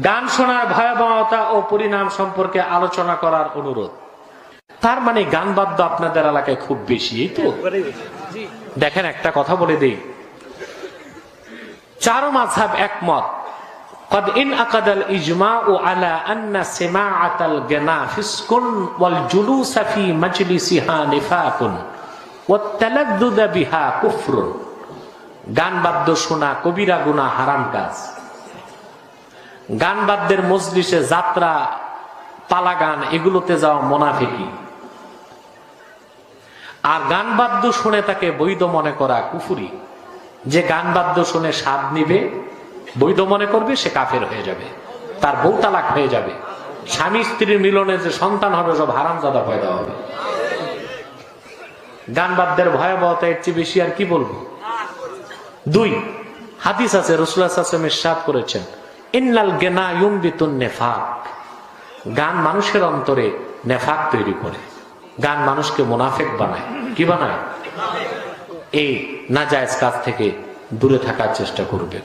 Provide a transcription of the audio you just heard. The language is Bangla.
গান শোনার ভয়াবহতা ও পরিণাম সম্পর্কে আলোচনা করার অনুরোধ। তার মানে গান বাদ্য আপনাদের এলাকায় খুব বেশি, এই তো? দেখেন, একটা কথা বলে দেই, চার মাযহাব একমত। قد انعقد الاجماع على ان سماعة الغناء فسق والجلوس في مجلسها نفاق والتلذذ بها كفر। গান বাদ্য শোনা কবিরা গুনাহ, হারাম কাজ। গান বাদ্যের মজলিসে, যাত্রা, পালা গান, এগুলোতে যাওয়া মুনাফিকি। আর গান বাদ্য শুনে তাকে বৈধ মনে করা কুফরি। যে গান বাদ্য শুনে স্বাদ নিবে, বৈধ মনে করবে, সে কাফের হয়ে যাবে, তার বউ তালাক হয়ে যাবে, স্বামী স্ত্রীর মিলনে যে সন্তান হবে সব হারামজাদা পয়দা হবে। গান বাদ্যের ভয়াবহতা এর চেয়ে বেশি আর কি বলবো। দুই, হাদিস আছে, রাসূলুল্লাহ সাল্লাল্লাহু আলাইহি ওয়াসাল্লাম ইরশাদ করেছেন, ইন্নাল গিনা ইউমবিতুন নিফাক। গান মানুষের অন্তরে নেফাক তৈরি করে, গান মানুষকে মুনাফিক বানায়। কি বানায়? এই নাজায়েজ কাজ থেকে দূরে থাকার চেষ্টা করবে।